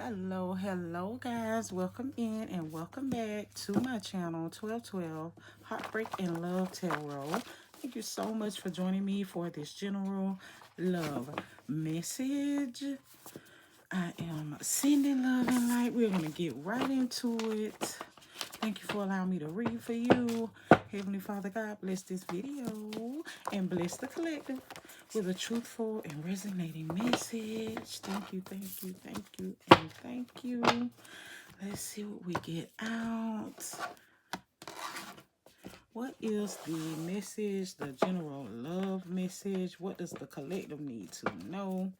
Hello guys, welcome in and welcome back to my channel 1212 Heartbreak and Love Tarot. Thank you so much for joining me for this general love message. I am sending love and light. We're going to get right into it. Thank you for allowing me to read for you. Heavenly Father God, bless this video and bless the collective with a truthful and resonating message. Thank you, thank you, thank you, and thank you. Let's see what we get out. What is the message, the general love message? What does the collective need to know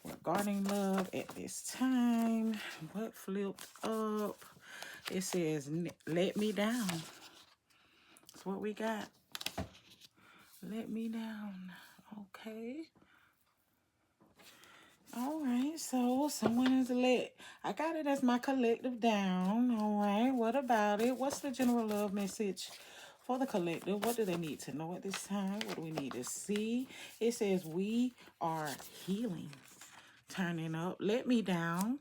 regarding love at this time? What flipped up? It says, let me down. That's what we got. Let me down. Okay. All right. So someone is I got it as my collective down. All right. What about it? What's the general love message for the collective? What do they need to know at this time? What do we need to see? It says we are healing. Turning up. Let me down.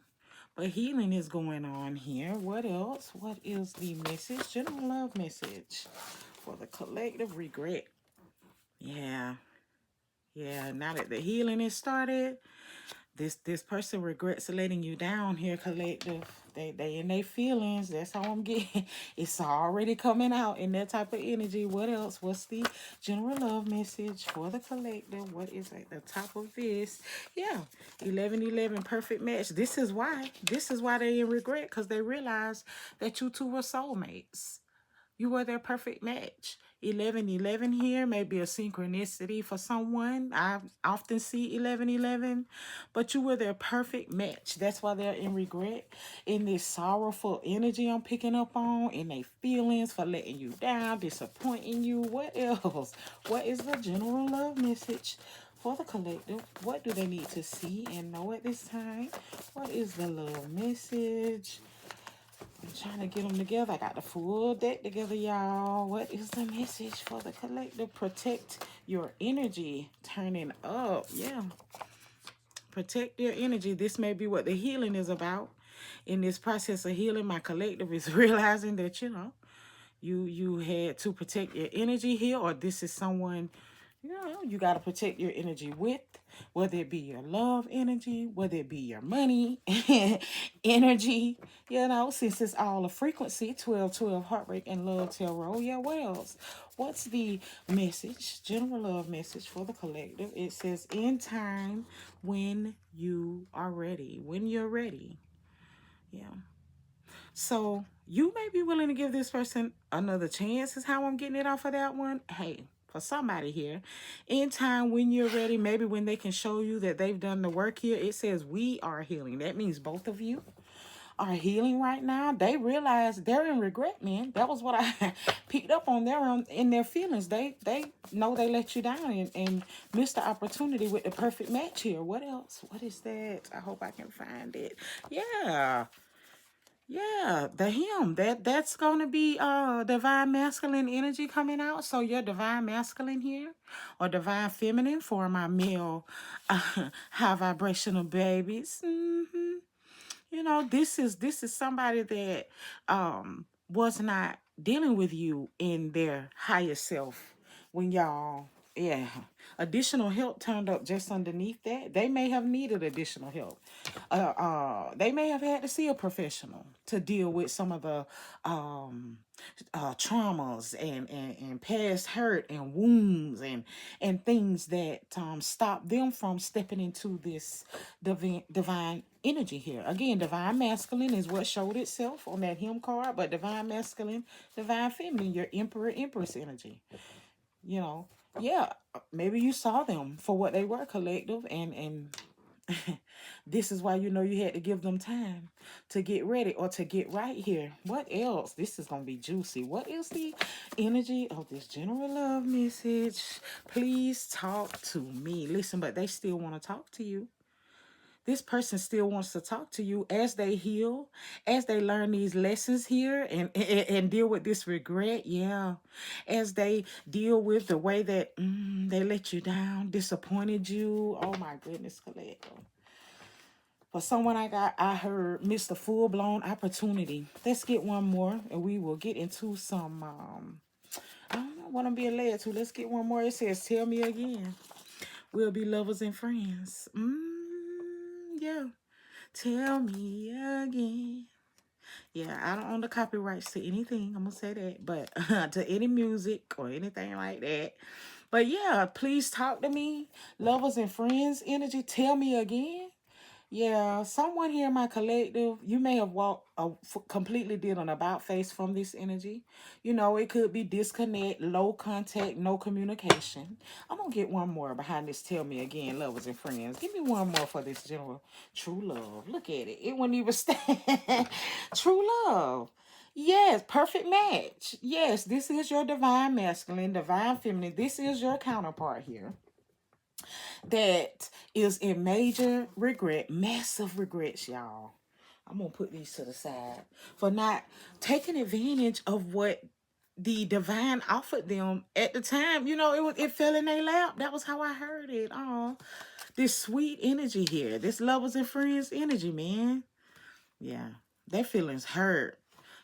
But healing is going on here. What else? What is the message? General love message for the collective. Regret. Yeah. Now that the healing is started, this person regrets letting you down here, collective. They in their feelings. That's how I'm getting. It's already coming out in that type of energy. What else? What's the general love message for the collective? What is at the top of this? Yeah, 1111 perfect match. This is why. This is why they in regret, because they realize that you two were soulmates. You were their perfect match. 1111 here may be a synchronicity for someone. I often see 1111, but you were their perfect match. That's why they're in regret, in this sorrowful energy I'm picking up on, in their feelings for letting you down, disappointing you. What else? What is the general love message for the collective? What do they need to see and know at this time? What is the love message? I'm trying to get them together. I got the full deck together, y'all. What is the message for the collective? Protect your energy. Turning up. Yeah. Protect your energy. This may be what the healing is about. In this process of healing, my collective is realizing that, you had to protect your energy here, or this is someone you got to protect your energy with, whether it be your love energy, whether it be your money energy, since it's all a frequency. 1212 Heartbreak and Love Tarot. Yeah, what else? What's the message, general love message for the collective? It says, in time, when you are ready. When you're ready. Yeah. So you may be willing to give this person another chance, is how I'm getting it off of that one. Hey, for somebody here, in time, when you're ready, maybe when they can show you that they've done the work here. It says we are healing. That means both of you are healing right now. They realize they're in regret, man. That was what I picked up on in their feelings. They know they let you down and missed the opportunity with the perfect match here. What else? What is that? I hope I can find it. Yeah. Yeah, the him. That's gonna be divine masculine energy coming out. So your divine masculine here, or divine feminine for my male high vibrational babies. This is somebody that was not dealing with you in their higher self when y'all, yeah, additional help turned up just underneath that. They may have needed additional help. They may have had to see a professional to deal with some of the traumas and past hurt and wounds and things that stop them from stepping into this divine energy here. Again, divine masculine is what showed itself on that him card, but divine masculine, divine feminine, your emperor empress energy. Yeah, maybe you saw them for what they were, collective, and this is why you had to give them time to get ready or to get right here. What else? This is going to be juicy. What is the energy of this general love message? Please talk to me. Listen, but they still want to talk to you. This person still wants to talk to you as they heal, as they learn these lessons here and deal with this regret. Yeah. As they deal with the way that they let you down, disappointed you. Oh my goodness, collective. For someone I heard missed a full-blown opportunity. Let's get one more and we will get into some I don't know what I'm being led to. Let's get one more. It says, tell me again. We'll be lovers and friends. Yeah. Tell me again. Yeah, I don't own the copyrights to anything. I'm gonna say that, but to any music or anything like that. But yeah, please talk to me, lovers and friends. Energy, tell me again. Yeah, someone here in my collective, you may have walked completely did an about face from this energy. You know, it could be disconnect, low contact, no communication. I'm gonna get one more behind this. Tell me again, lovers and friends. Give me one more for this general true love. Look at it. It wouldn't even stand. True love. Yes, perfect match. Yes, this is your divine masculine, divine feminine. This is your counterpart here that is in major regret, massive regrets, y'all. I'm gonna put these to the side for not taking advantage of what the divine offered them at the time. You know, it fell in their lap. That was how I heard it. Oh, this sweet energy here, this lovers and friends energy, man. Yeah, their feelings hurt.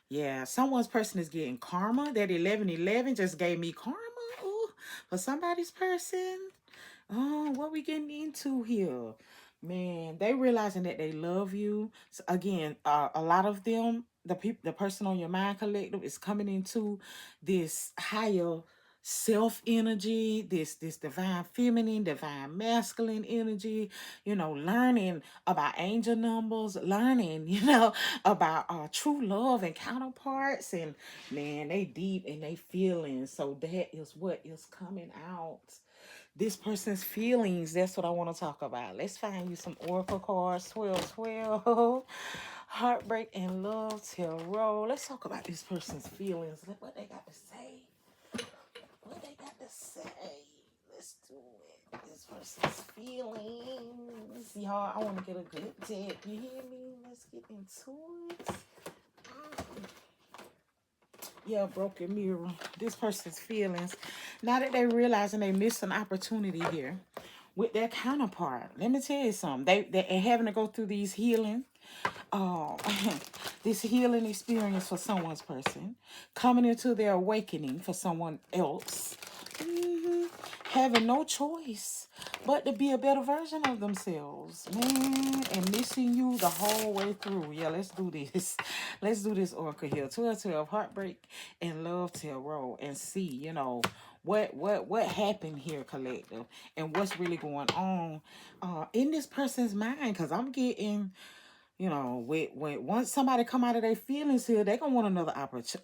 Yeah, someone's person is getting karma. That 1111 just gave me karma. Ooh, for somebody's person. Oh, what we getting into here? Man, they realizing that they love you. So again, a lot of them, the person on your mind collective is coming into this higher self energy, this divine feminine, divine masculine energy, you know, learning about angel numbers, learning, you know, about true love and counterparts, and man, they deep in they feelings. So that is what is coming out, this person's feelings. That's what I want to talk about. Let's find you some oracle cards. 1212. Heartbreak and love tarot. Let's talk about this person's feelings. What they got to say. What they got to say. Let's do it. This person's feelings. Y'all, I want to get a good deck. You hear me? Let's get into it. Yeah, broken mirror. This person's feelings. Now that they realizing they missed an opportunity here with their counterpart. Let me tell you something. They're having to go through these healing, uh, this healing experience for someone's person, coming into their awakening for someone else. Having no choice but to be a better version of themselves, man, and missing you the whole way through. Yeah, let's do this. Let's do this oracle here. 1212, heartbreak and love tarot, and see, you know, what happened here, collective, and what's really going on in this person's mind. Because I'm getting, you know, when once somebody come out of their feelings here, they gonna want another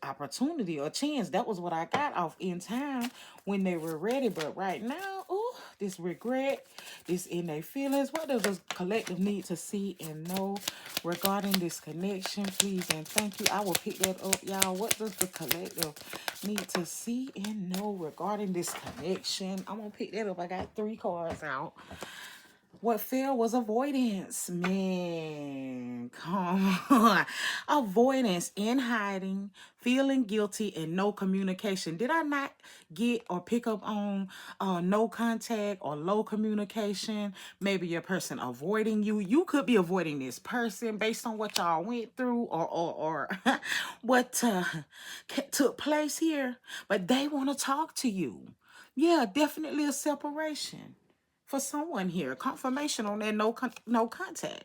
opportunity or chance. That was what I got off in time when they were ready. But right now, ooh, this regret, this in their feelings. What does the collective need to see and know regarding this connection? Please and thank you. I will pick that up, y'all. What does the collective need to see and know regarding this connection? I'm gonna pick that up. I got 3 cards out. What failed was avoidance. Man, come on. Avoidance in hiding, feeling guilty, and no communication. Did I not get or pick up on no contact or low communication? Maybe your person avoiding you. You could be avoiding this person based on what y'all went through or what took place here. But they want to talk to you. Yeah, definitely a separation for someone here. Confirmation on that no contact.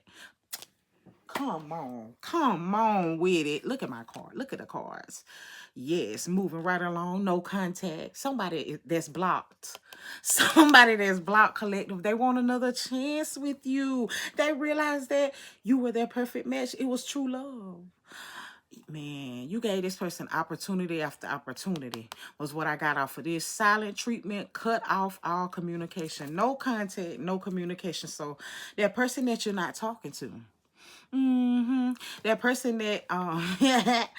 Come on with it. Look at my card. Look at the cards. Yes, moving right along. No contact. Somebody that's blocked. Somebody that's blocked, collective. They want another chance with you. They realize that you were their perfect match. It was true love. Man, you gave this person opportunity after opportunity was what I got off of this. Silent treatment, cut off all communication. No contact, no communication. So that person that you're not talking to. That person that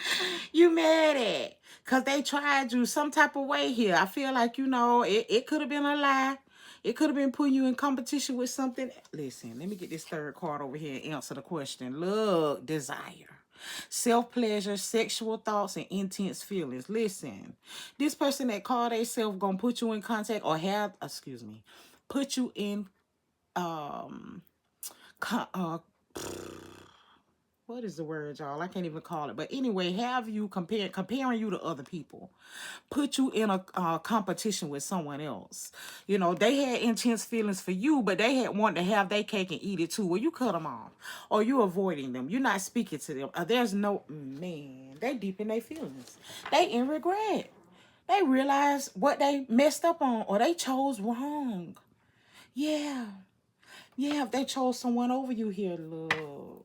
you mad at because they tried you some type of way here. I feel like, you know, it could have been a lie. It could have been putting you in competition with something. Listen, let me get this 3rd card over here and answer the question. Look, desire, self-pleasure, sexual thoughts, and intense feelings. Listen, this person that called themselves gonna put you in contact or have, excuse me, put you in what is the word, y'all? I can't even call it. But anyway, have you comparing you to other people, put you in a competition with someone else. You know, they had intense feelings for you, but they had wanted to have their cake and eat it too. Well, you cut them off, or you avoiding them. You're not speaking to them. There's no man. They deep in their feelings. They in regret. They realize what they messed up on, or they chose wrong. Yeah. Yeah, if they chose someone over you here, love.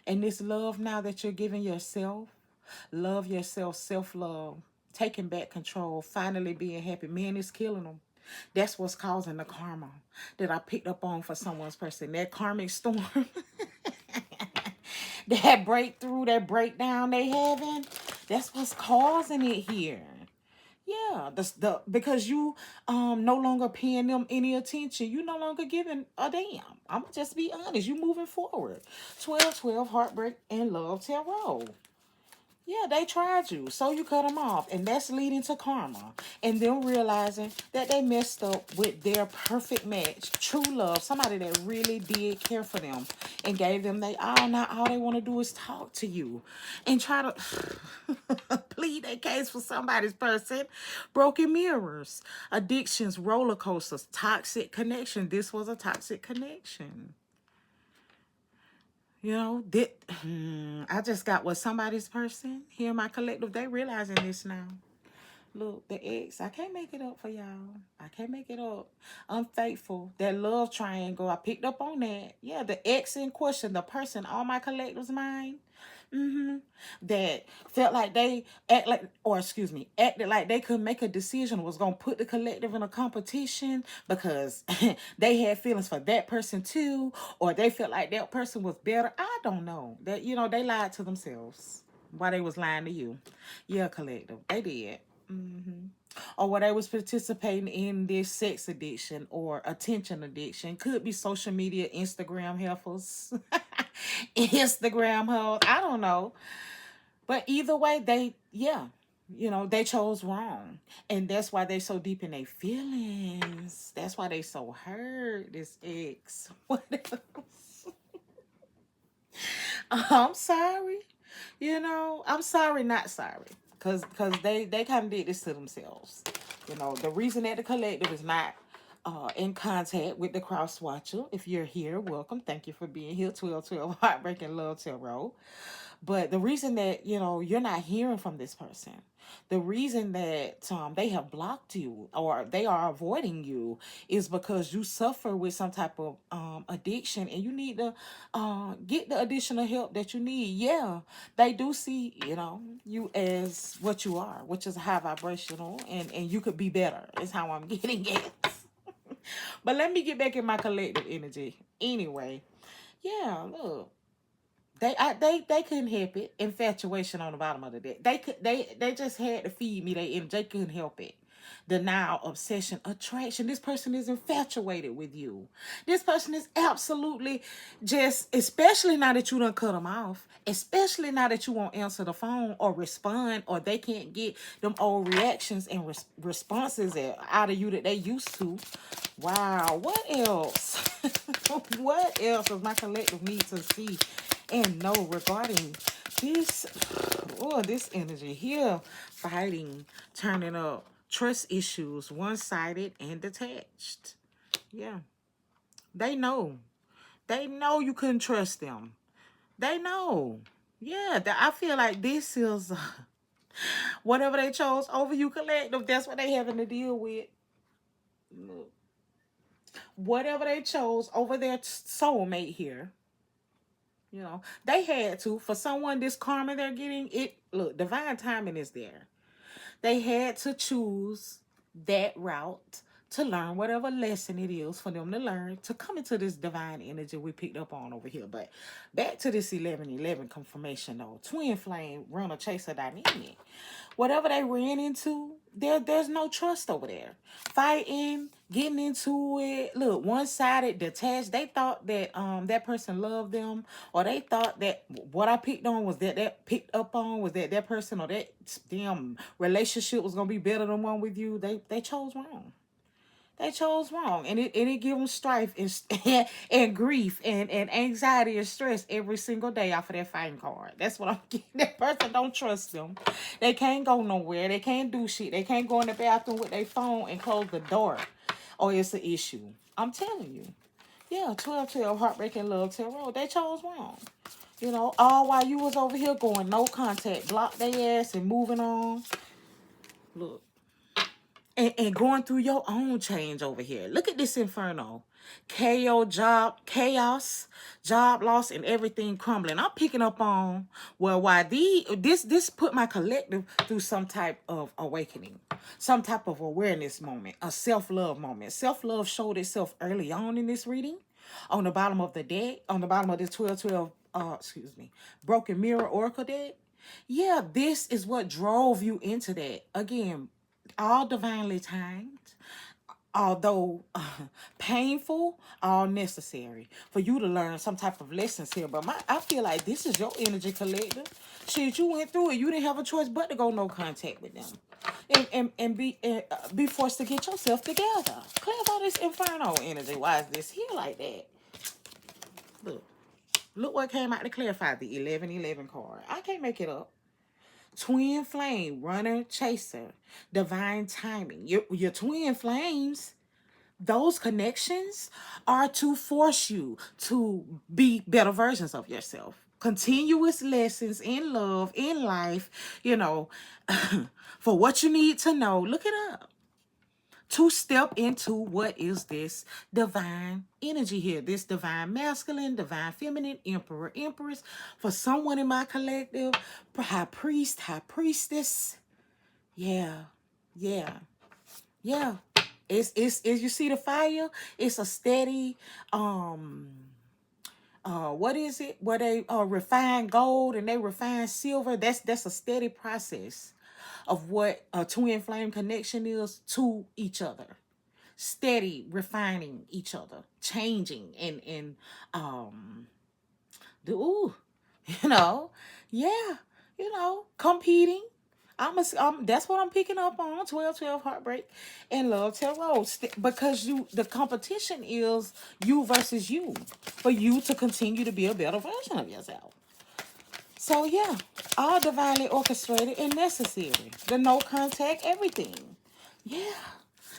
And this love now that you're giving yourself, love yourself, self-love, taking back control, finally being happy. Man, it's killing them. That's what's causing the karma that I picked up on for someone's person. That karmic storm, that breakthrough, that breakdown they having, that's what's causing it here. Yeah, the because you no longer paying them any attention. You no longer giving a damn. I'm just be honest. You moving forward. 12, heartbreak and love tarot. Yeah, they tried you, so you cut them off, and that's leading to karma. And them realizing that they messed up with their perfect match, true love, somebody that really did care for them and gave them they all. Now all they want to do is talk to you and try to plead their case for somebody's person. Broken mirrors, addictions, roller coasters, toxic connection. This was a toxic connection. You know, I just got with somebody's person here in my collective. They realizing this now. Look, the ex, I can't make it up for y'all. I can't make it up. Unfaithful, that love triangle, I picked up on that. Yeah, the ex in question, the person on my collective's mind, that felt like they acted like they could make a decision, was gonna put the collective in a competition because they had feelings for that person too, or they felt like that person was better. I don't know. That, you know, they lied to themselves while they was lying to you. Yeah, collective, they did. Or what they was participating in this sex addiction or attention addiction. Could be social media, Instagram heifers, Instagram hoes. I don't know. But either way, you know, they chose wrong. And that's why they so deep in their feelings. That's why they so hurt, this ex. What else? I'm sorry. You know, I'm sorry, not sorry. Cause they kind of did this to themselves. You know, the reason that the collective is not in contact with the cross watcher. If you're here, welcome. Thank you for being here. 12 Heartbreaking Love Tarot. But the reason that, you know, you're not hearing from this person, the reason that they have blocked you or they are avoiding you is because you suffer with some type of addiction and you need to get the additional help that you need. Yeah, they do see, you know, you as what you are, which is high vibrational, and you could be better is how I'm getting it. But let me get back in my collective energy. Anyway, yeah, look. They couldn't help it. Infatuation on the bottom of the deck. They just had to feed me. They couldn't help it. Denial, obsession, attraction. This person is infatuated with you. This person is absolutely just, especially now that you done cut them off, especially now that you won't answer the phone or respond, or they can't get them old reactions and responses out of you that they used to. Wow, what else? What else does my collective need to see and know regarding this? Oh, this energy here, fighting, turning up, trust issues, one-sided and detached. Yeah, they know. They know you couldn't trust them. They know. Yeah, I feel like this is whatever they chose over you, collective. That's what they having to deal with. Look, whatever they chose over their soulmate here. You know, they had to, for someone, this karma they're getting, it, look, divine timing is there. They had to choose that route to learn whatever lesson it is for them to learn to come into this divine energy we picked up on over here. But back to this 1111 confirmation though. Twin flame, runner, chaser dynamic. Whatever they ran into, there's no trust over there. Fighting, getting into it. Look, one-sided, detached. They thought that that person loved them, or they thought that what I picked on was that picked up on was that person or that damn relationship was gonna be better than one with you. They chose wrong. They chose wrong, and it give them strife and and grief and anxiety and stress every single day off of that fighting card. That's what I'm getting. That person don't trust them. They can't go nowhere. They can't do shit. They can't go in the bathroom with their phone and close the door, or it's an issue. I'm telling you. Yeah, 12 heartbreaking love tarot. They chose wrong. You know, all while you was over here going no contact, block their ass and moving on. Look. And going through your own change over here. Look at this inferno. Chaos, job loss, and everything crumbling. I'm picking up on, well, why this put my collective through some type of awakening, some type of awareness moment, a self-love moment. Self-love showed itself early on in this reading. On the bottom of the deck, on the bottom of this 1212, Broken Mirror Oracle deck. Yeah, this is what drove you into that. Again, all divinely timed, although painful, all necessary for you to learn some type of lessons here. But I feel like this is your energy collector. Shit, you went through it. You didn't have a choice but to go no contact with them, and be forced to get yourself together. Clarify this inferno energy. Why is this here like that? Look what came out to clarify the 1111 card. I can't make it up. Twin flame, runner, chaser, divine timing. Your twin flames, those connections are to force you to be better versions of yourself. Continuous lessons in love, in life, you know, for what you need to know. Look it up. To step into what is this divine energy here, this divine masculine, divine feminine, emperor, empress. For someone in my collective, high priest, high priestess. Yeah, yeah, yeah. It's you see the fire? It's a steady what is it? Where they refine gold and they refine silver. That's a steady process of what a twin flame connection is to each other. Steady refining each other, changing and the ooh, you know, yeah, competing. That's what I'm picking up on 1212 heartbreak and love tarot because the competition is you versus you for you to continue to be a better version of yourself. So yeah, all divinely orchestrated and necessary. The no contact, everything. Yeah.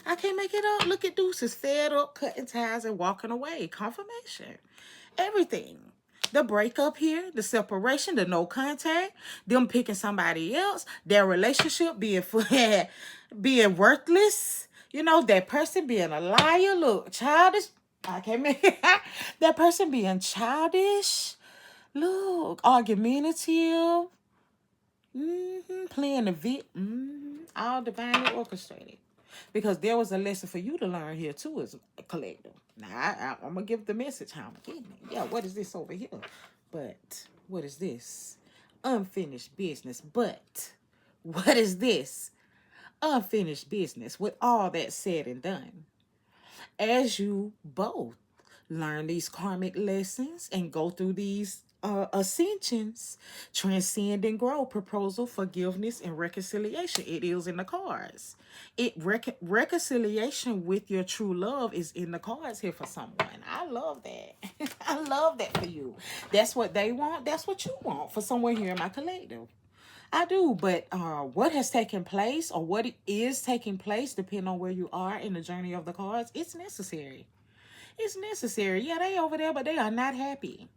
I can't make it up. Look at Deuces fed up, cutting ties, and walking away. Confirmation. Everything. The breakup here, the separation, the no contact, them picking somebody else, their relationship being being worthless. You know, that person being a liar. Look, childish. I can't make it. That person being childish. Look, argumentative. Playing the all divinely orchestrated. Because there was a lesson for you to learn here too as a collector. Now, I'm going to give the message how I'm getting it. Yeah, what is this over here? But what is this? Unfinished business. But what is this? Unfinished business. With all that said and done, as you both learn these karmic lessons and go through these ascensions, transcend and grow, proposal, forgiveness, and reconciliation. It is in the cards. Reconciliation with your true love is in the cards here for someone. I love that. I love that for you. That's what they want. That's what you want for someone here in my collective. I do, but what has taken place or what is taking place, depending on where you are in the journey of the cards, it's necessary. It's necessary. Yeah, they over there, but they are not happy.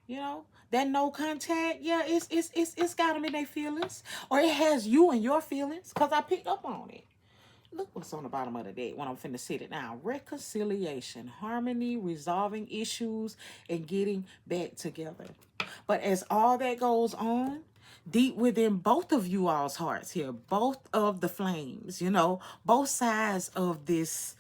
You know, that no contact, yeah, it's got them in their feelings. Or it has you in your feelings, because I picked up on it. Look what's on the bottom of the deck when I'm finna sit it down. Reconciliation, harmony, resolving issues, and getting back together. But as all that goes on, deep within both of you all's hearts here, both of the flames, you know, both sides of this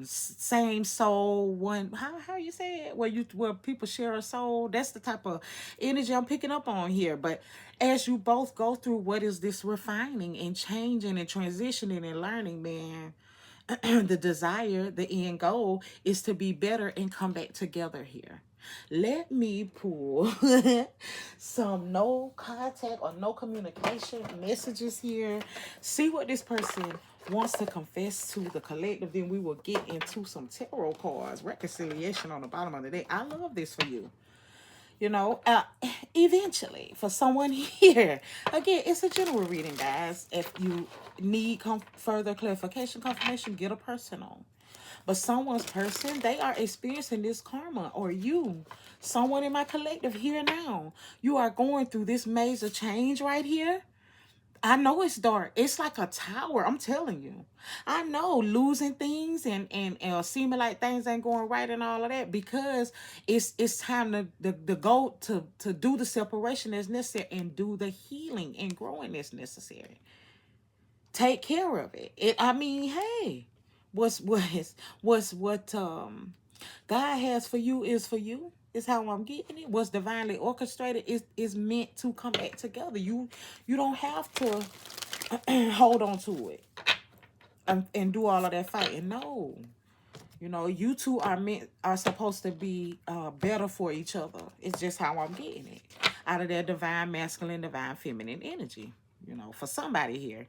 same soul, one, how you say it, where people share a soul. That's the type of energy I'm picking up on here. But as you both go through what is this refining and changing and transitioning and learning, man, the desire, the end goal is to be better and come back together here. Let me pull some no contact or no communication messages here. See what this person wants to confess to the collective. Then we will get into some tarot cards. Reconciliation on the bottom of the deck. I love this for you. You know, eventually for someone here. Again, it's a general reading, guys. If you need further clarification, confirmation, get a personal. But someone's person, they are experiencing this karma, or you, someone in my collective here now. You are going through this major change right here. I know it's dark. It's like a tower. I'm telling you. I know losing things and seeming like things ain't going right and all of that, because it's time to go to do the separation that's necessary and do the healing and growing that's necessary. Take care of it. I mean, hey, what God has for you is for you. Is how I'm getting it. What's divinely orchestrated is meant to come back together. You don't have to hold on to it and do all of that fighting. No. You know, you two are supposed to be better for each other. It's just how I'm getting it. Out of that divine masculine, divine feminine energy. You know, for somebody here.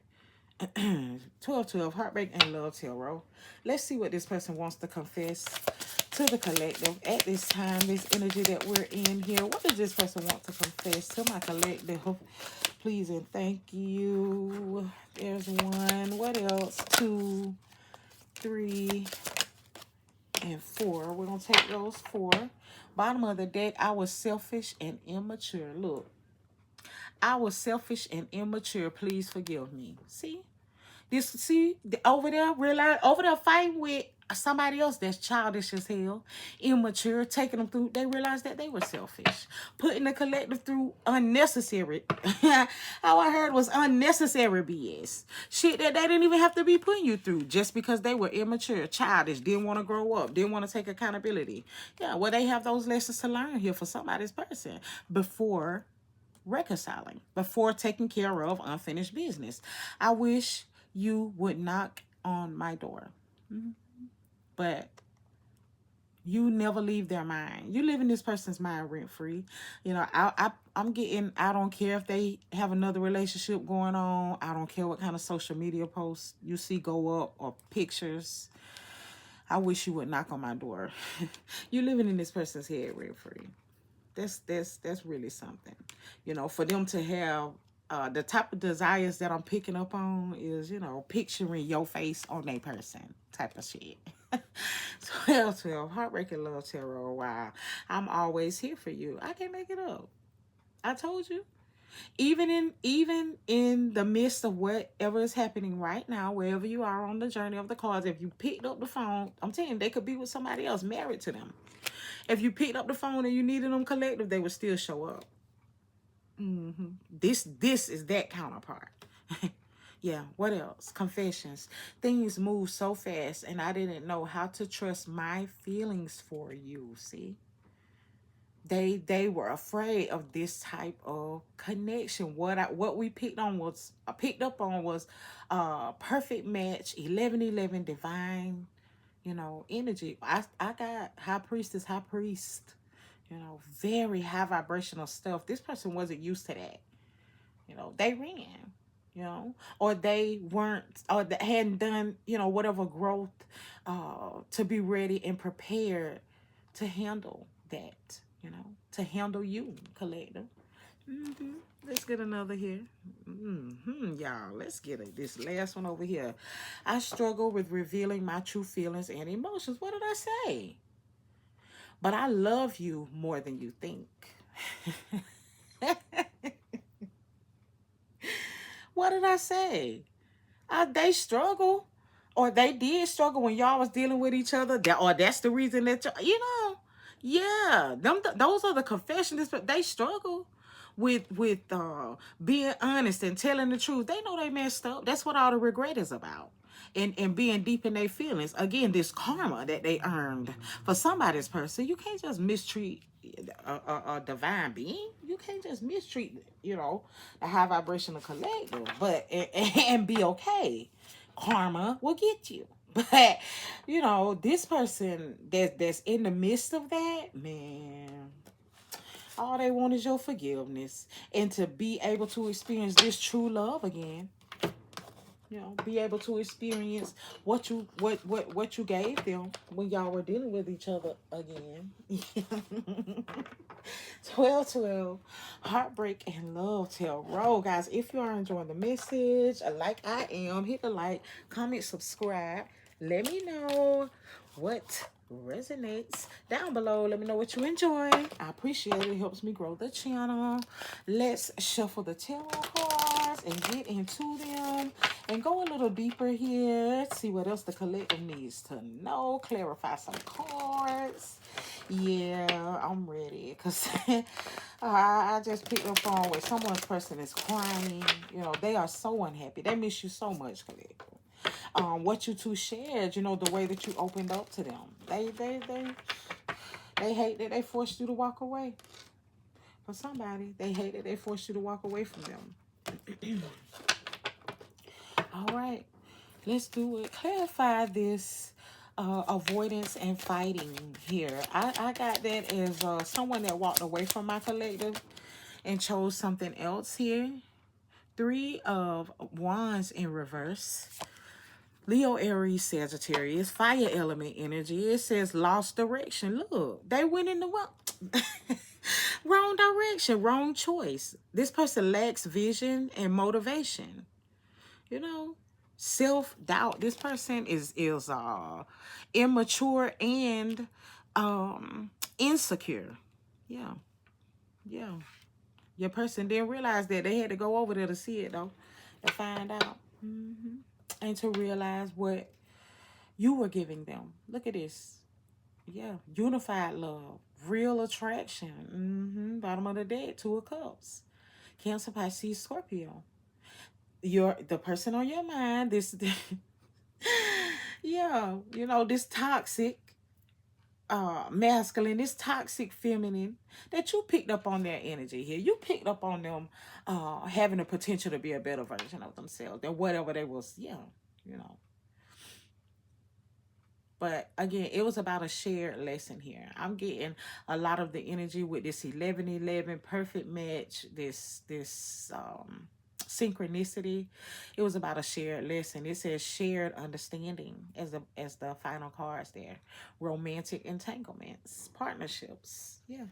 12-12, Heartbreak and Love Tarot. Let's see what this person wants to confess to the collective at this time, this energy that we're in here. What does this person want to confess to my collective? Please and thank you. There's one. What else? 2, 3, and 4. We're going to take those 4. Bottom of the deck, I was selfish and immature. Look. I was selfish and immature. Please forgive me. See? Over there, realize over there fighting with somebody else that's childish as hell, immature, taking them through. They realized that they were selfish, putting the collective through unnecessary. How I heard was unnecessary BS, shit that they didn't even have to be putting you through, just because they were immature, childish, didn't want to grow up, didn't want to take accountability. Yeah, well, they have those lessons to learn here for somebody's person before reconciling, before taking care of unfinished business. I wish you would knock on my door, but you never leave their mind. You live in this person's mind rent free. You know, I'm getting, I don't care if they have another relationship going on. I don't care what kind of social media posts you see go up or pictures. I wish you would knock on my door. You're living in this person's head rent free. That's really something. You know, for them to have the type of desires that I'm picking up on is, you know, picturing your face on a person type of shit. 12-12, Heartbreak and Love Tarot. Wow. I'm always here for you. I can't make it up. I told you. Even in the midst of whatever is happening right now, wherever you are on the journey of the cards, if you picked up the phone, I'm telling you, they could be with somebody else married to them. If you picked up the phone and you needed them collective, they would still show up. This is that counterpart. Yeah, what else? Confessions. Things move so fast and I didn't know how to trust my feelings for you. See? They were afraid of this type of connection. What we picked up on was perfect match, 11-11 divine, you know, energy. I got high priestess, high priest, you know, very high vibrational stuff. This person wasn't used to that. You know, they ran, you know, or they weren't, or they hadn't done, you know, whatever growth to be ready and prepared to handle that, you know, to handle you, collective. Let's get another here. Y'all, let's get it. This last one over here. I struggle with revealing my true feelings and emotions. What did I say? But I love you more than you think. What did I say? They struggle, or they did struggle when y'all was dealing with each other. Or that's the reason that you know, yeah. Those are the confessions. They struggle with being honest and telling the truth. They know they messed up. That's what all the regret is about. And being deep in their feelings. Again, this karma that they earned for somebody's person. You can't just mistreat a divine being. You can't just mistreat, you know, the high vibrational collective, but and be okay. Karma will get you. But you know, this person that's in the midst of that, man, all they want is your forgiveness and to be able to experience this true love again. You know, be able to experience what you gave them when y'all were dealing with each other again. 1212 Heartbreak and Love Tarot. Guys, if you are enjoying the message, like I am, hit the like, comment, subscribe. Let me know what resonates down below. Let me know what you enjoy. I appreciate it. It helps me grow the channel. Let's shuffle the tarot cards and get into them and go a little deeper here. See what else the collective needs to know. Clarify some cards. Yeah, I'm ready because I just picked up on where someone's person is crying. You know, they are so unhappy. They miss you so much, collective. What you two shared, you know, the way that you opened up to them. They hate that they forced you to walk away. For somebody, they hate that they forced you to walk away from them. All right, let's do it. Clarify this avoidance and fighting here. I got that as someone that walked away from my collective and chose something else here. 3 of Wands in reverse. Leo, Aries, Sagittarius, fire element energy. It says lost direction. Look, they went in the wrong direction, wrong choice. This person lacks vision and motivation. You know, self-doubt. This person is immature and insecure. Yeah. Yeah. Your person didn't realize that. They had to go over there to see it, though, to find out. And to realize what you were giving them. Look at this. Yeah. Unified love. Real attraction. Bottom of the deck. 2 of Cups. Cancer, Pisces, Scorpio. The person on your mind, this yeah, you know, this toxic masculine, this toxic feminine, that you picked up on their energy here. You picked up on them having the potential to be a better version of themselves than whatever they was. Yeah, you know. But again, it was about a shared lesson here. I'm getting a lot of the energy with this 11-11 perfect match, this synchronicity. It was about a shared lesson. It says shared understanding as the final cards there. Romantic entanglements, partnerships. Yeah.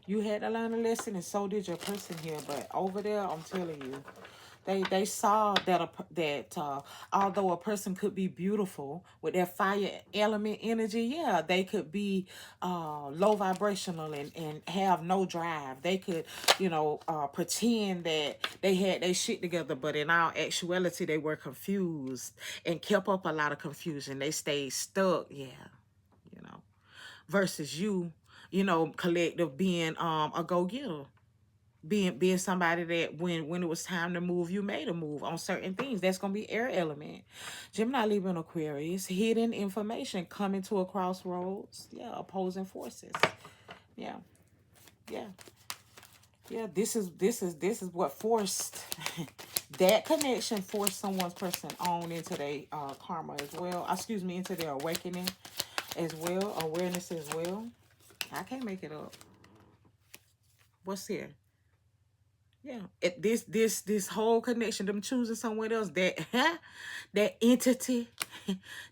You had to learn a lesson, and so did your person here. But over there, I'm telling you, they saw that although a person could be beautiful with their fire element energy, yeah, they could be low vibrational and have no drive. They could, you know, pretend that they had their shit together, but in all actuality, they were confused and kept up a lot of confusion. They stayed stuck, yeah, you know, versus you, you know, collective being a go-getter. Being somebody that when it was time to move, you made a move on certain things. That's gonna be air element. Gemini, Libra, and Aquarius. Hidden information coming to a crossroads. Yeah, opposing forces. Yeah, yeah, yeah. This is what forced that connection forced someone's person on into their karma as well. Excuse me, into their awakening as well, awareness as well. I can't make it up. What's here? Yeah, this whole connection, them choosing someone else, that that entity,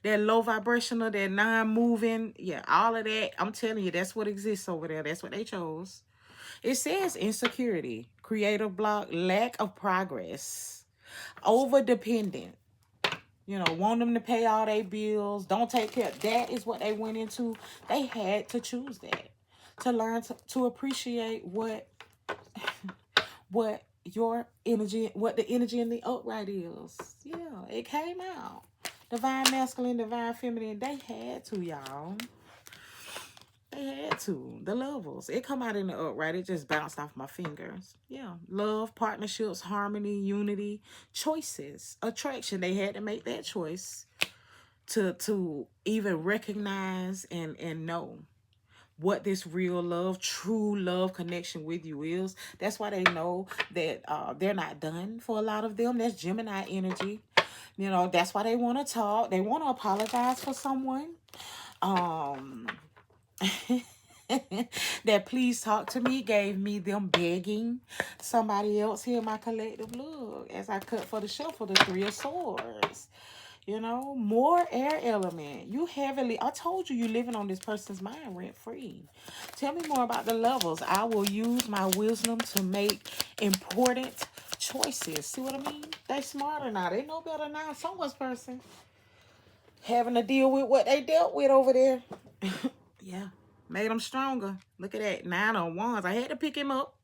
that low vibrational, that non-moving, yeah, all of that. I'm telling you, that's what exists over there. That's what they chose. It says insecurity, creative block, lack of progress, over dependent. You know, want them to pay all their bills, don't take care. That is what they went into. They had to choose that to learn to appreciate what your energy, what the energy in the upright is. Yeah, it came out. Divine masculine, divine feminine. They had to, y'all. They had to. The levels. It come out in the upright. It just bounced off my fingers. Yeah. Love, partnerships, harmony, unity, choices, attraction. They had to make that choice to even recognize and know what this real love, true love connection with you is. That's why they know that they're not done for a lot of them. That's Gemini energy. You know, that's why they want to talk. They want to apologize for someone. Um, that please talk to me gave me them begging somebody else here in my collective. Look, as I cut for the shuffle, the Three of Swords. You know, more air element. You heavily, I told you, you living on this person's mind rent free. Tell me more about the levels. I will use my wisdom to make important choices. See what I mean? They smarter now. They know better now. Someone's person having to deal with what they dealt with over there. Yeah, made them stronger. Look at that, 9 of Wands. I had to pick him up.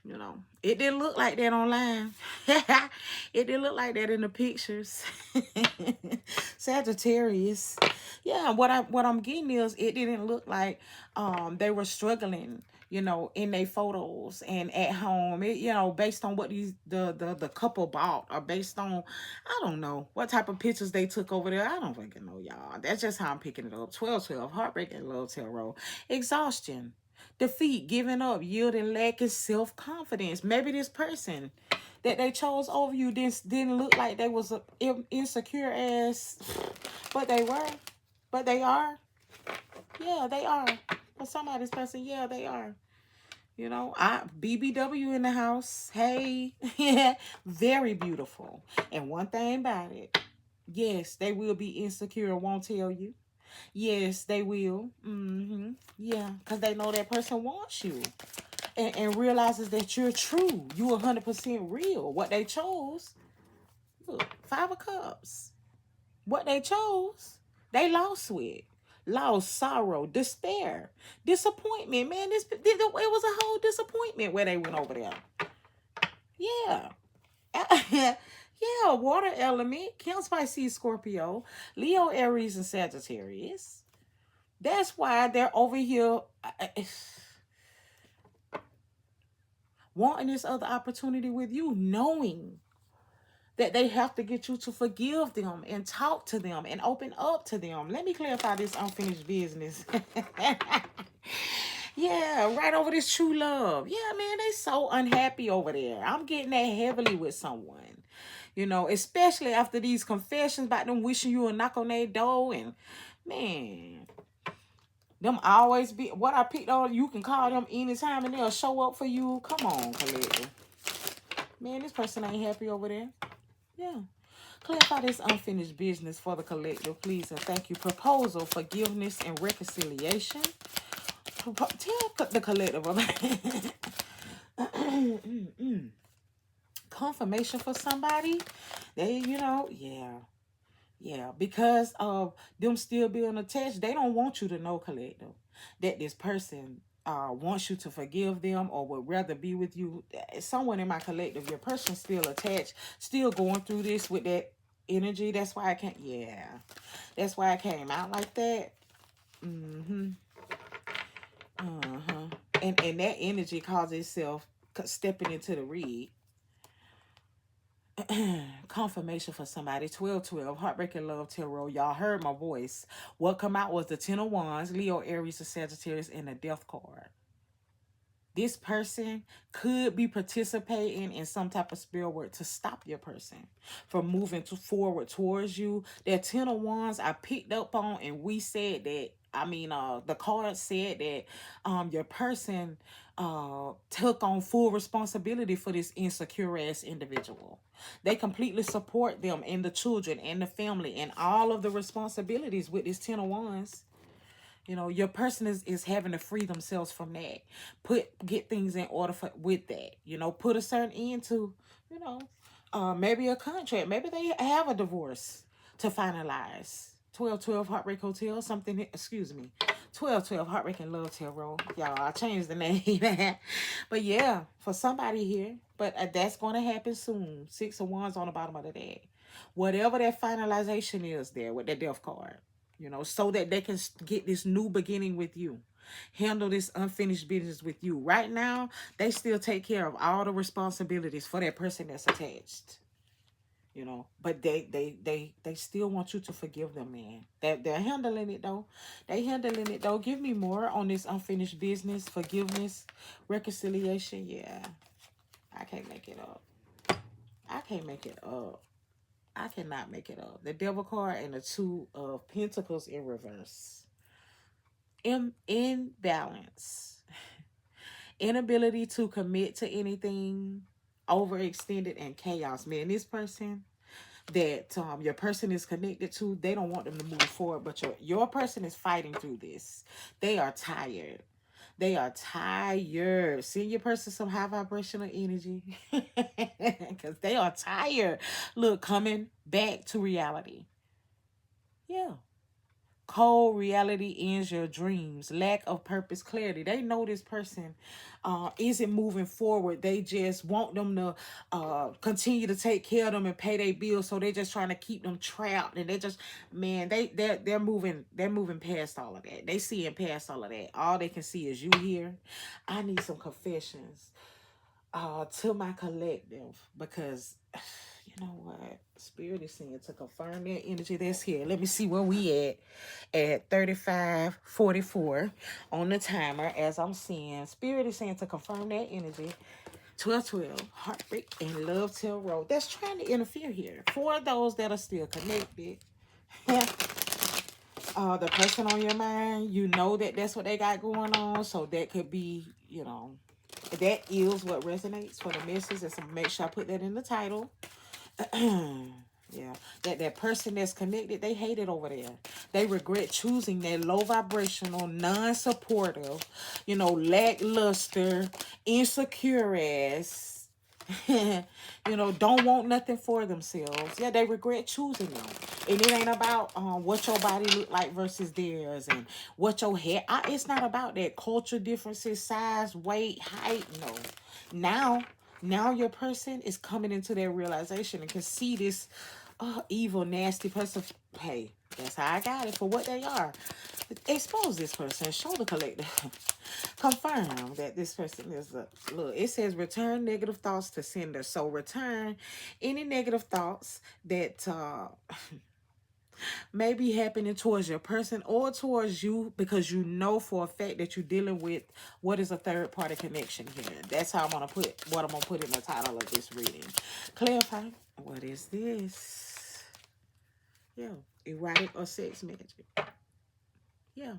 You know, it didn't look like that online. It didn't look like that in the pictures. Sagittarius. Yeah, what I'm getting is it didn't look like they were struggling, you know, in their photos and at home. It, you know, based on what the couple bought, or based on, I don't know what type of pictures they took over there. I don't fucking know, y'all. That's just how I'm picking it up. 12-12, heartbreak and love tarot. Exhaustion. Defeat, giving up, yielding, lacking self-confidence. Maybe this person that they chose over you didn't look like they was a insecure ass, but they were. But they are. Yeah, they are. For somebody's person, yeah, they are. You know, BBW in the house. Hey, yeah, very beautiful. And one thing about it, yes, they will be insecure, won't tell you. Yes, they will. Yeah, because they know that person wants you. And realizes that you're true. You 100% real. What they chose, look, 5 of Cups. What they chose, they lost with. Loss, sorrow, despair, disappointment. Man, it was a whole disappointment where they went over there. Yeah. Yeah, water element, Cancer, Pisces, Scorpio, Leo, Aries, and Sagittarius. That's why they're over here wanting this other opportunity with you, knowing that they have to get you to forgive them and talk to them and open up to them. Let me clarify this unfinished business. Yeah, right over this true love. Yeah, man, they so unhappy over there. I'm getting that heavily with someone. You know, especially after these confessions about them wishing you a knock on their door. And, man, them always be, what I picked on, you can call them anytime and they'll show up for you. Come on, collective. Man, this person ain't happy over there. Yeah. Clarify this unfinished business for the collective, please, and thank you. Proposal, forgiveness, and reconciliation. Tell the collective about confirmation for somebody. They, you know, yeah, because of them still being attached, they don't want you to know, collective, that this person wants you to forgive them or would rather be with you. Someone in my collective, your person still attached, still going through this with that energy. That's why I can't. Yeah, that's why I came out like that. And that energy causes itself stepping into the read. Confirmation for somebody. 12-12, heartbreaking love tarot. Y'all heard my voice. What come out was the 10 of Wands, Leo, Aries, and Sagittarius, and the Death card. This person could be participating in some type of spell work to stop your person from moving forward towards you. That 10 of Wands I picked up on, and we said that, the card said that your person took on full responsibility for this insecure ass individual. They completely support them and the children and the family and all of the responsibilities with this 10 of Wands. You know, your person is having to free themselves from that. Get things in order with that. You know, put a certain end to, you know, maybe a contract. Maybe they have a divorce to finalize. 12-12 Heartbreak Hotel, something, excuse me. 12-12 Heartbreak and Love Tarot. Y'all, I changed the name. But yeah, for somebody here. But that's going to happen soon. 6 of Wands on the bottom of the deck. Whatever that finalization is there with that Death card. You know, so that they can get this new beginning with you. Handle this unfinished business with you. Right now, they still take care of all the responsibilities for that person that's attached. You know, but they still want you to forgive them, man. They're handling it though. They handling it though. Give me more on this unfinished business, forgiveness, reconciliation. Yeah, I can't make it up. I can't make it up. I cannot make it up. The Devil card and the Two of Pentacles in reverse. Imbalance. Inability to commit to anything. Overextended and chaos. Man, this person that your person is connected to, they don't want them to move forward, but your person is fighting through this. They are tired. They are tired. Send your person some high vibrational energy because they are tired. Look, coming back to reality. Yeah. Cold reality ends your dreams. Lack of purpose, clarity. They know this person isn't moving forward. They just want them to continue to take care of them and pay their bills. So they're just trying to keep them trapped. And they just, man, they're moving past all of that. They seeing past all of that. All they can see is you here. I need some confessions to my collective, because you know what, Spirit is saying to confirm that energy that's here. Let me see where we at 35:44 on the timer. As I'm seeing, Spirit is saying to confirm that energy. 1212, heartbreak and love till road. That's trying to interfere here. For those that are still connected, the person on your mind, you know that's what they got going on. So that could be, you know, that is what resonates for the message. And so make sure I put that in the title. Yeah, that person that's connected, they hate it over there. They regret choosing that low vibrational, non-supportive, you know, lackluster, insecure ass, you know, don't want nothing for themselves. Yeah, they regret choosing them. And it ain't about what your body look like versus theirs and what your hair. It's not about that. Culture differences, size, weight, height. No. Now your person is coming into their realization and can see this evil, nasty person. Hey, that's how I got it, for what they are. Expose this person. Show the collective. Confirm that this person is a look. It says return negative thoughts to sender. So return any negative thoughts that may be happening towards your person or towards you, because you know for a fact that you're dealing with what is a third party connection here. That's how I'm gonna put what I'm gonna put in the title of this reading. Clarify. What is this? Yeah, erotic or sex magic. Yeah,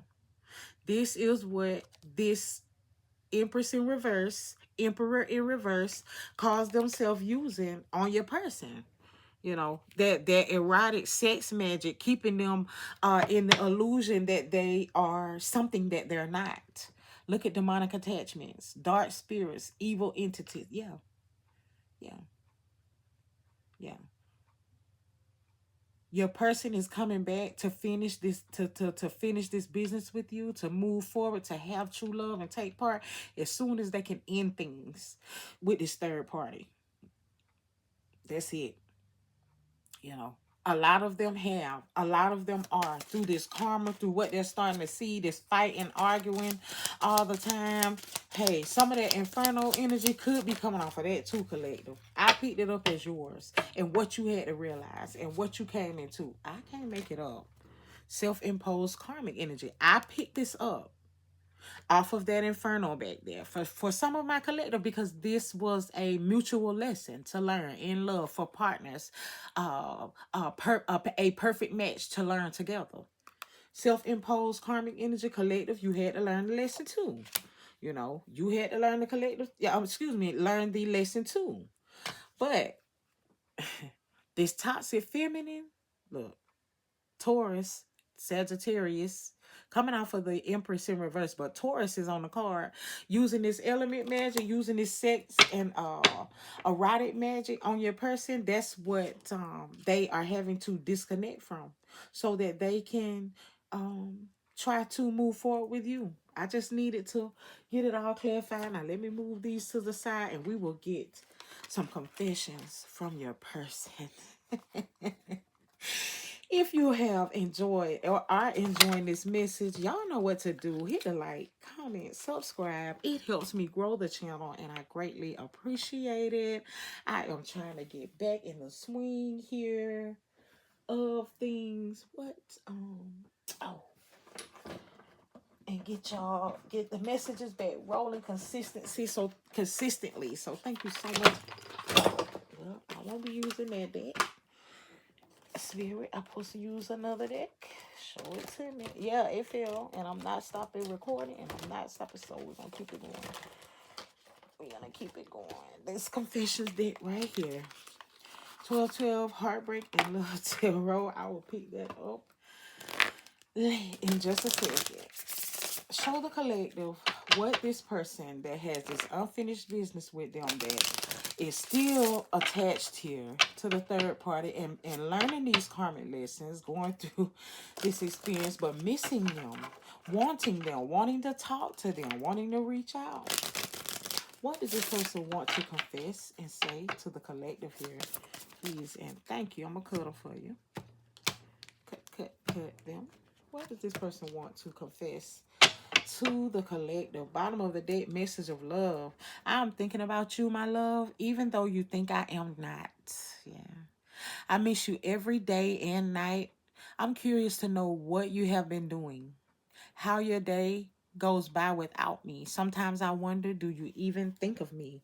this is what this Empress in reverse, Emperor in reverse, calls themselves using on your person. You know, that erotic sex magic, keeping them in the illusion that they are something that they're not. Look at demonic attachments, dark spirits, evil entities. Yeah, yeah, yeah. Your person is coming back to finish this, to finish this business with you, to move forward, to have true love and take part as soon as they can end things with this third party. That's it. You know, a lot of them have, a lot of them are, through this karma, through what they're starting to see, this fighting, arguing all the time. Hey, some of that infernal energy could be coming off of that too, collective. I picked it up as yours and what you had to realize and what you came into. I can't make it up. Self-imposed karmic energy. I picked this up off of that inferno back there for some of my collective, because this was a mutual lesson to learn in love for partners, a perfect match to learn together. Self-imposed karmic energy collective, you had to learn the lesson too. You know, you had to learn the collective, learn the lesson too. But this toxic feminine, look, Taurus, Sagittarius, coming off of the Empress in reverse, but Taurus is on the card, using this element magic, using this sex and erotic magic on your person. That's what they are having to disconnect from, so that they can try to move forward with you. I just needed to get it all clarified. Now let me move these to the side and we will get some confessions from your person. If you have enjoyed or are enjoying this message, y'all know what to do. Hit the like, comment, subscribe. It helps me grow the channel and I greatly appreciate it. I am trying to get back in the swing here of things. And get the messages back rolling consistently. So thank you so much. Well, I won't be using that. Spirit, I'm supposed to use another deck. Show it to me. Yeah, it fell, and I'm not stopping recording, and I'm not stopping, so we're going to keep it going. We're going to keep it going. This Confessions deck right here. 12-12, Heartbreak, and Love Tarot. I will pick that up in just a second. Show the collective what this person that has this unfinished business with them that is still attached here to the third party and learning these karmic lessons, going through this experience, but missing them, wanting to talk to them, wanting to reach out. What does this person want to confess and say to the collective here? Please and thank you. I'm going to cut them for you. Cut them. What does this person want to confess to the collective? Bottom of the deck, message of love. I'm thinking about you, my love, even though you think I am not. Yeah. I miss you every day and night. I'm curious to know what you have been doing, how your day goes by without me. Sometimes I wonder, do you even think of me?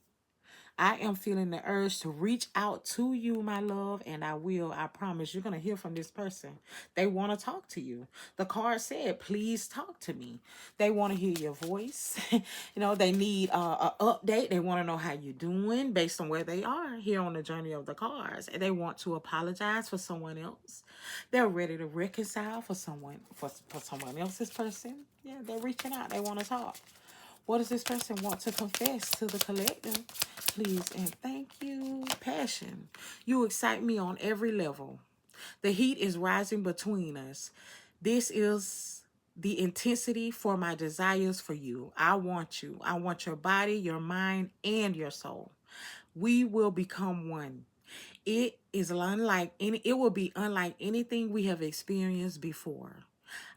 I am feeling the urge to reach out to you, my love, and I will. I promise. You're going to hear from this person. They want to talk to you. The card said, please talk to me. They want to hear your voice. They need an update. They want to know how you're doing based on where they are here on the journey of the cards. And they want to apologize for someone else. They're ready to reconcile for someone else's person. Yeah, they're reaching out. They want to talk. What does this person want to confess to the collective? Please and thank you. Passion. You excite me on every level. The heat is rising between us. This is the intensity for my desires for you. I want you. I want your body, your mind, and your soul. We will become one. It will be unlike anything we have experienced before.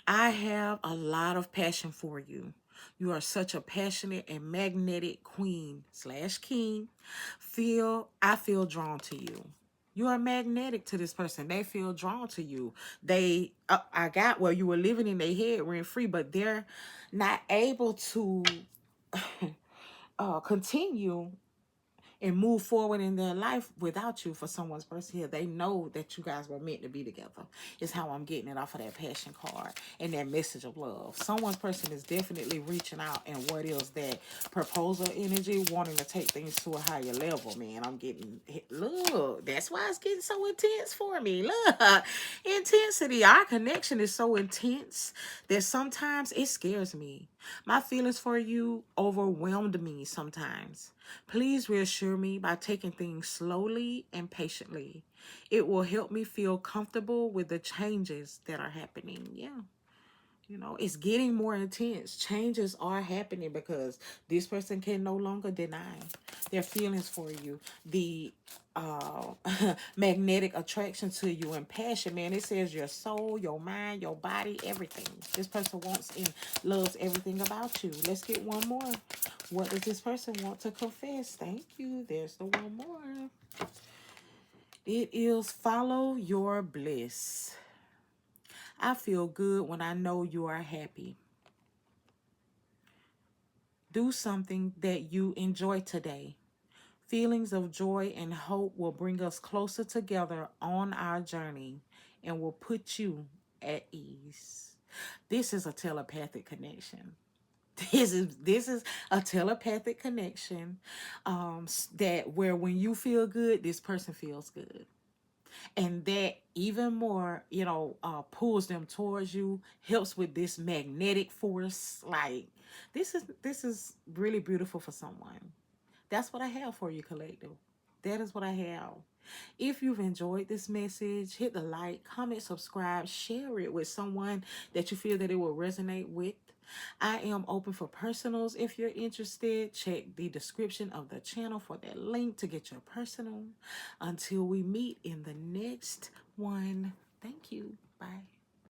I have a lot of passion for you. You are such a passionate and magnetic queen/king. I feel drawn to you. You are magnetic to this person. They feel drawn to you. You were living in their head rent free, but they're not able to continue and move forward in their life without you for someone's person here. They know that you guys were meant to be together. Is how I'm getting it off of that passion card and that message of love. Someone's person is definitely reaching out, and what is that proposal energy, wanting to take things to a higher level, man. I'm getting, look, that's why it's getting so intense for me. Look, intensity. Our connection is so intense that sometimes it scares me. My feelings for you overwhelmed me sometimes. Please reassure me by taking things slowly and patiently. It will help me feel comfortable with the changes that are happening. Yeah. It's getting more intense. Changes are happening because this person can no longer deny their feelings for you. The magnetic attraction to you and passion, man. It says your soul, your mind, your body, everything. This person wants and loves everything about you. Let's get one more. What does this person want to confess? Thank you. There's the one more. It is follow your bliss. I feel good when I know you are happy. Do something that you enjoy today. Feelings of joy and hope will bring us closer together on our journey and will put you at ease. This is a telepathic connection. This is a telepathic connection that where when you feel good, this person feels good. And that even more, pulls them towards you, helps with this magnetic force. Like this is really beautiful for someone. That's what I have for you, collective. That is what I have. If you've enjoyed this message, hit the like, comment, subscribe, share it with someone that you feel that it will resonate with. I am open for personals. If you're interested, check the description of the channel for that link to get your personal. Until we meet in the next one, thank you. Bye.